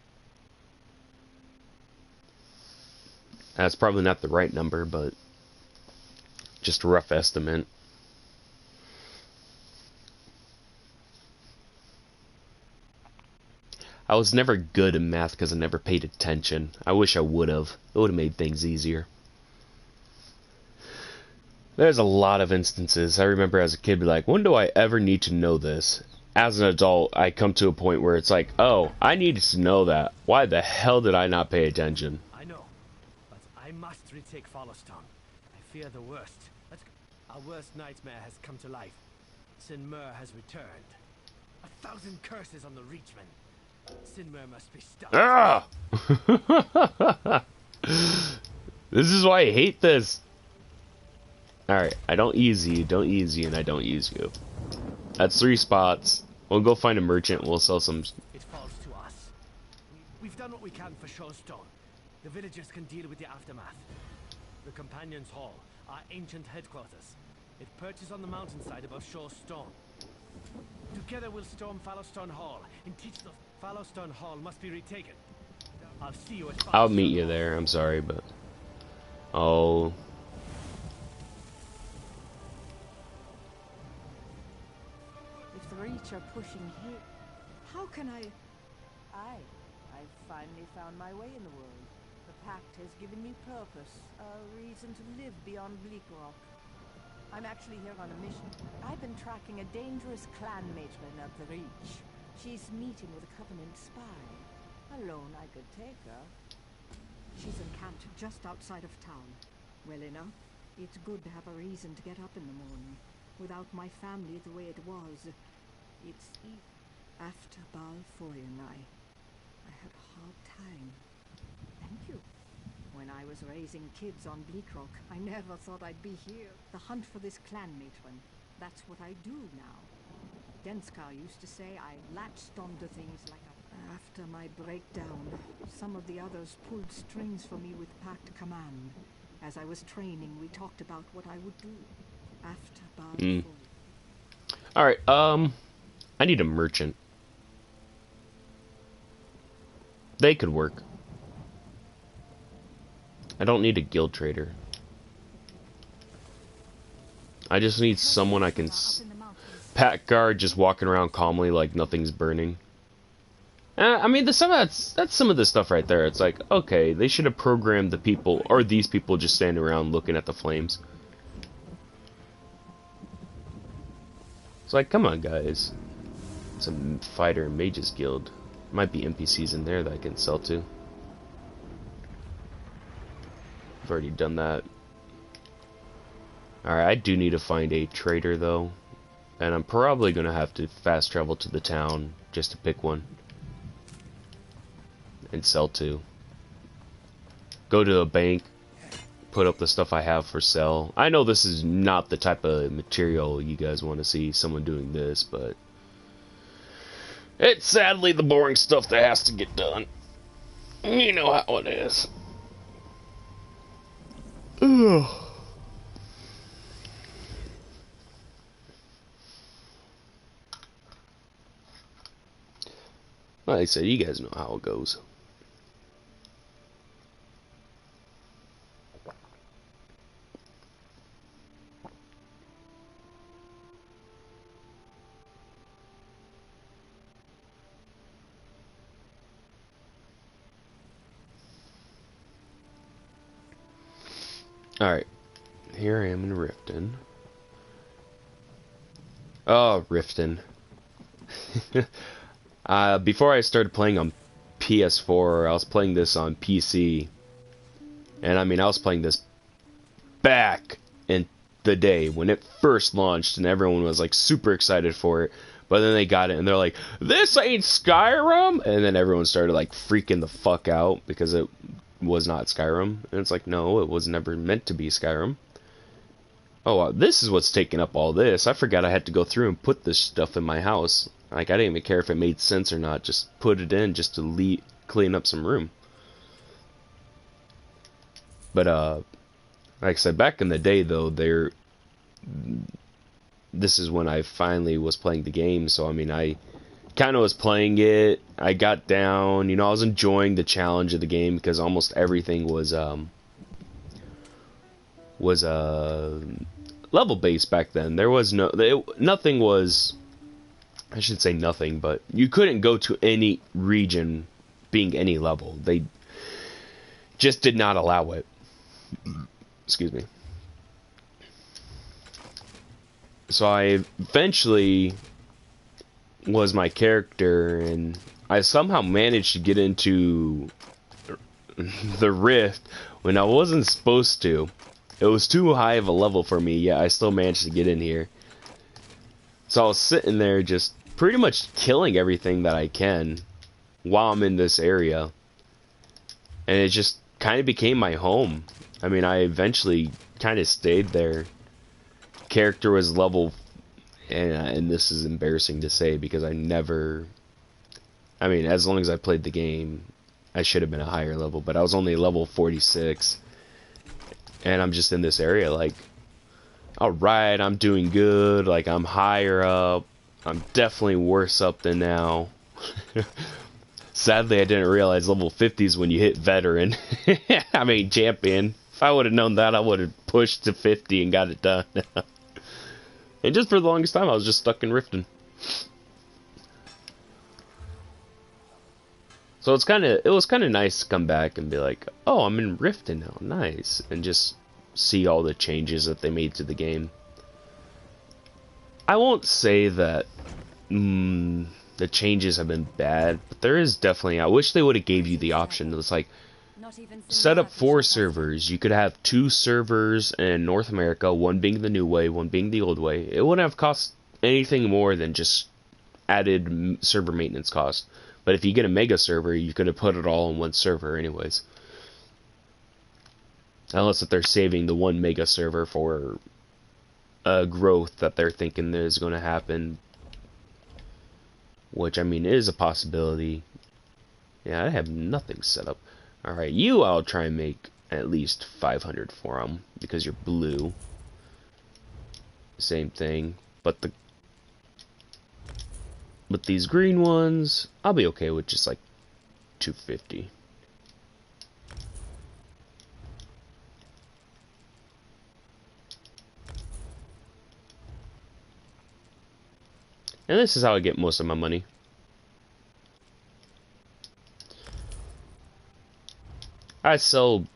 That's probably not the right number, but just a rough estimate. I was never good in math because I never paid attention. I wish I would have. It would have made things easier. There's a lot of instances. I remember as a kid, be like, when do I ever need to know this? As an adult, I come to a point where it's like, oh, I needed to know that. Why the hell did I not pay attention? I know, but I must retake Followstone. I fear the worst. Let's go. Our worst nightmare has come to life. Sinmur has returned. 1,000 curses on the Reachman. Sinmur must be stopped. Ah! This is why I hate this. Alright, I don't ease you, and I don't use you. That's 3 spots. We'll go find a merchant, we'll sell some... It falls to us. We've done what we can for Showstone. The villagers can deal with the aftermath. The Companions' Hall, our ancient headquarters. It perches on the mountainside above Showstone. Together we'll storm Fallowstone Hall and teach the... Fallowstone Hall must be retaken. I'll see you at Fallowstone I'll meet you Hall. there, I'm sorry, but... Oh... If the Reach are pushing here, how can I've finally found my way in the world. The Pact has given me purpose, a reason to live beyond Bleakrock. I'm actually here on a mission. I've been tracking a dangerous clan matron of the Reach. She's meeting with a Covenant spy. Alone I could take her. She's encamped just outside of town. Well enough. It's good to have a reason to get up in the morning. Without my family the way it was, it's after Balfoy and I had a hard time. Thank you. When I was raising kids on Bleakrock, I never thought I'd be here. The hunt for this clan matron. That's what I do now. Denskar used to say I latched onto things like a... After my breakdown, some of the others pulled strings for me with Pact Command. As I was training, we talked about what I would do. After Balfoy. Alright, I need a merchant. They could work. I don't need a guild trader. I just need someone I can pack guard just walking around calmly like nothing's burning. I mean, that's some of the stuff right there. It's like, okay, they should have programmed the people, or these people just standing around looking at the flames. It's like, come on, guys. It's a fighter and mages guild. Might be NPCs in there that I can sell to. I've already done that. Alright, I do need to find a trader, though. And I'm probably going to have to fast travel to the town just to pick one. And sell to. Go to a bank. Put up the stuff I have for sale. I know this is not the type of material you guys want to see someone doing this, but... it's sadly the boring stuff that has to get done. You know how it is. Ugh. Like I said, you guys know how it goes. Alright, here I am in Riften. Oh, Riften. Before I started playing on PS4, I was playing this on PC. And I mean, I was playing this back in the day when it first launched and everyone was like super excited for it. But then they got it and they're like, this ain't Skyrim! And then everyone started like freaking the fuck out because it was not Skyrim. And it's like, no, it was never meant to be Skyrim. Oh, wow, this is what's taking up all this. I forgot I had to go through and put this stuff in my house. Like, I didn't even care if it made sense or not. Just put it in just to clean up some room. But, like I said, back in the day, though, this is when I finally was playing the game. So, I mean, I kind of was playing it. I got down, you know, I was enjoying the challenge of the game because almost everything was level based back then. There was nothing was, I should say nothing, but you couldn't go to any region being any level. They just did not allow it. Excuse me. So I eventually was my character, and I somehow managed to get into the rift when I wasn't supposed to. It was too high of a level for me, yet I still managed to get in here. So I was sitting there just pretty much killing everything that I can while I'm in this area. And it just kind of became my home. I mean, I eventually kind of stayed there. Character was level, and this is embarrassing to say because I never, I mean, as long as I played the game, I should have been a higher level, but I was only level 46. And I'm just in this area like, alright, I'm doing good, like I'm higher up, I'm definitely worse up than now. Sadly, I didn't realize level 50s when you hit veteran. I mean, champion. If I would have known that, I would have pushed to 50 and got it done. And just for the longest time, I was just stuck in Riften. So it was kind of nice to come back and be like, oh, I'm in Riften now, nice, and just see all the changes that they made to the game. I won't say that the changes have been bad, but there is definitely, I wish they would have gave you the option. It's like, set up 4 servers. You could have 2 servers in North America, one being the new way, one being the old way. It wouldn't have cost anything more than just added server maintenance cost. But if you get a mega server, you could have put it all in one server anyways. Unless if they're saving the one mega server for growth that they're thinking is going to happen. Which, I mean, is a possibility. Yeah, I have nothing set up. Alright, you I'll try and make at least 500 for them. Because you're blue. Same thing. But these green ones, I'll be okay with just like 250. And this is how I get most of my money. I sell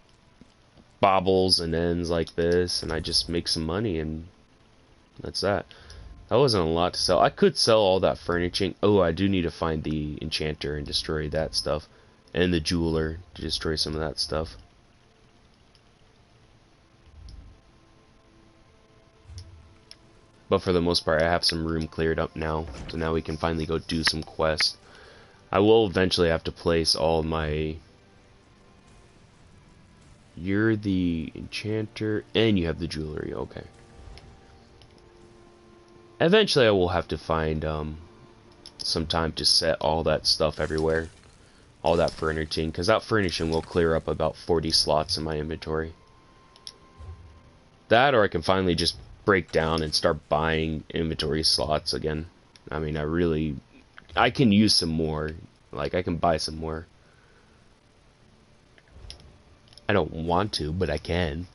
baubles and ends like this, and I just make some money, and that's that. That wasn't a lot to sell. I could sell all that furnishing. Oh, I do need to find the enchanter and destroy that stuff. And the jeweler to destroy some of that stuff. But for the most part, I have some room cleared up now. So now we can finally go do some quests. I will eventually have to place all my... You're the enchanter, and you have the jewelry. Okay. Eventually I will have to find some time to set all that stuff everywhere. All that furnishing, because that furnishing will clear up about 40 slots in my inventory. That, or I can finally just break down and start buying inventory slots again. I mean, I can use some more. Like, I can buy some more. I don't want to, but I can.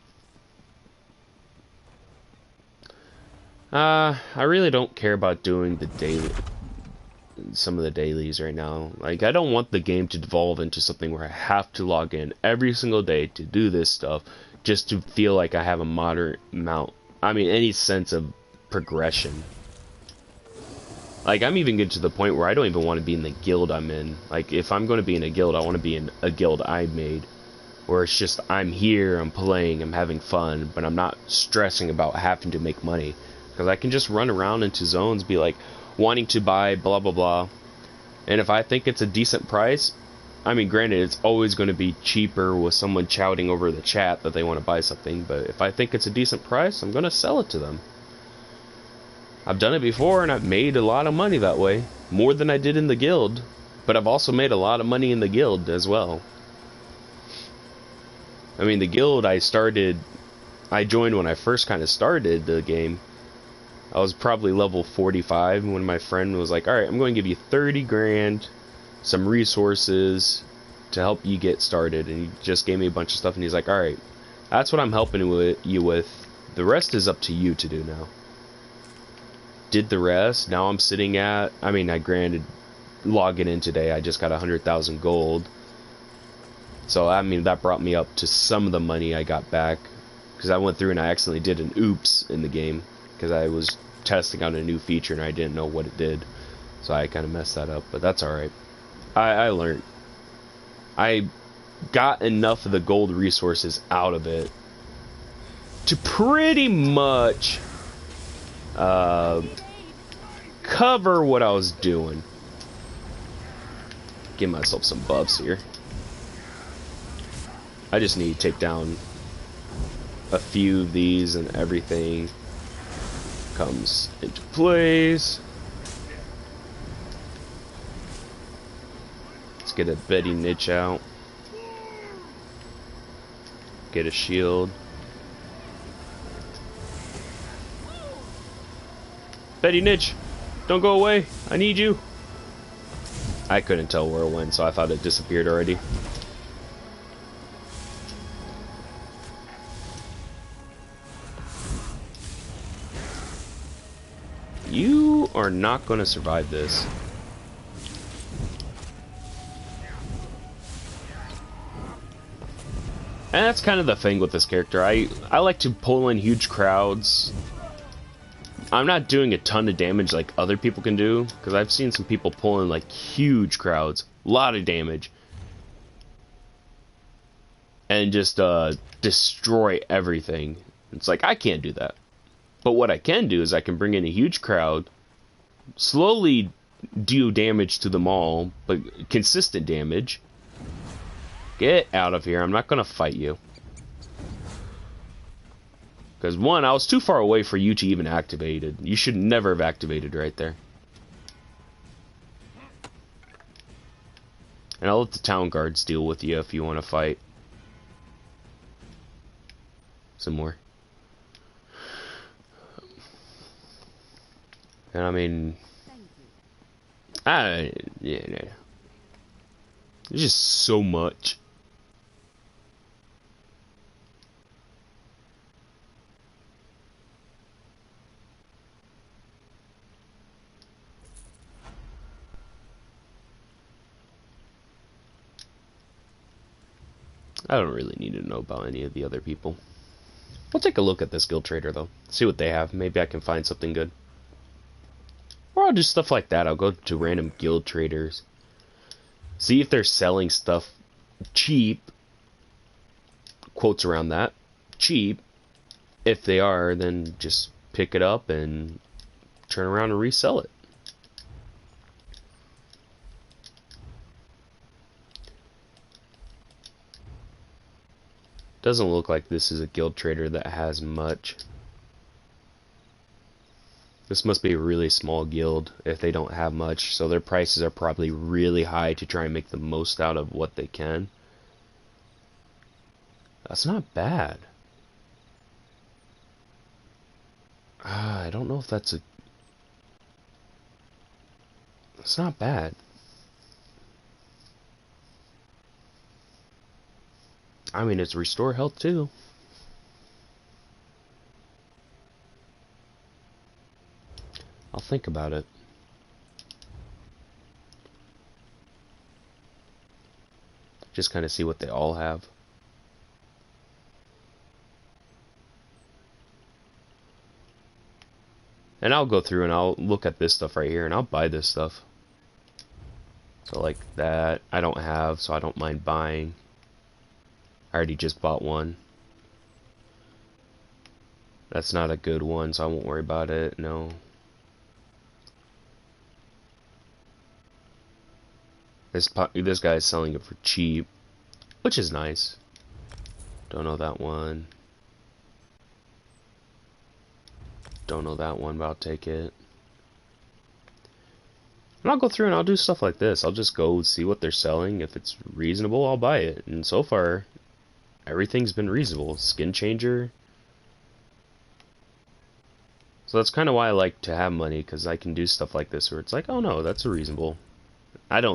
I really don't care about doing the some of the dailies right now. Like, I don't want the game to devolve into something where I have to log in every single day to do this stuff just to feel like I have a moderate amount, I mean, any sense of progression. Like, I'm even getting to the point where I don't even want to be in the guild I'm in. Like, if I'm going to be in a guild, I want to be in a guild I made. Where it's just, I'm here, I'm playing, I'm having fun, but I'm not stressing about having to make money. Because I can just run around into zones, be like, wanting to buy blah blah blah. And if I think it's a decent price, I mean, granted, it's always going to be cheaper with someone shouting over the chat that they want to buy something. But if I think it's a decent price, I'm going to sell it to them. I've done it before, and I've made a lot of money that way. More than I did in the guild. But I've also made a lot of money in the guild as well. I mean, the guild I joined when I first kind of started the game. I was probably level 45 when my friend was like, alright, I'm going to give you 30 grand, some resources to help you get started. And he just gave me a bunch of stuff, and he's like, alright, that's what I'm helping you with. The rest is up to you to do now. Did the rest. Now I'm sitting at, I mean, granted, logging in today, I just got 100,000 gold. So, I mean, that brought me up to some of the money I got back. Because I went through and I accidentally did an oops in the game. because I was testing out a new feature and I didn't know what it did. So I kind of messed that up, but that's alright. I learned. I got enough of the gold resources out of it to pretty much cover what I was doing. Give myself some buffs here. I just need to take down a few of these and everything comes into place. Let's get a Betty niche out. Get a shield. Betty niche, don't go away. I need you. I couldn't tell where it went, so I thought it disappeared already. You are not going to survive this. And that's kind of the thing with this character. I like to pull in huge crowds. I'm not doing a ton of damage like other people can do, because I've seen some people pull in like huge crowds, a lot of damage, and just destroy everything. It's like, I can't do that. But what I can do is I can bring in a huge crowd, slowly do damage to them all, but consistent damage. Get out of here, I'm not gonna fight you. Because one, I was too far away for you to even activate it. You should never have activated right there. And I'll let the town guards deal with you if you want to fight. Some more. And I mean... yeah. There's just so much. I don't really need to know about any of the other people. We'll take a look at this guild trader though. See what they have. Maybe I can find something good. Or I'll do stuff like that. I'll go to random guild traders. See if they're selling stuff cheap. Quotes around that. Cheap. If they are, then just pick it up and turn around and resell it. Doesn't look like this is a guild trader that has much. This must be a really small guild if they don't have much, so their prices are probably really high to try and make the most out of what they can. That's not bad. I don't know if that's a... It's not bad. I mean, it's restore health too. I'll think about it. Just kind of see what they all have. And I'll go through and I'll look at this stuff right here and I'll buy this stuff. So like that, I don't have, so I don't mind buying. I already just bought one. That's not a good one, so I won't worry about it, no. This guy is selling it for cheap, which is nice. Don't know that one. Don't know that one, but I'll take it. And I'll go through and I'll do stuff like this. I'll just go see what they're selling. If it's reasonable, I'll buy it. And so far, everything's been reasonable. Skin changer. So that's kind of why I like to have money, because I can do stuff like this where it's like, oh no, that's reasonable. I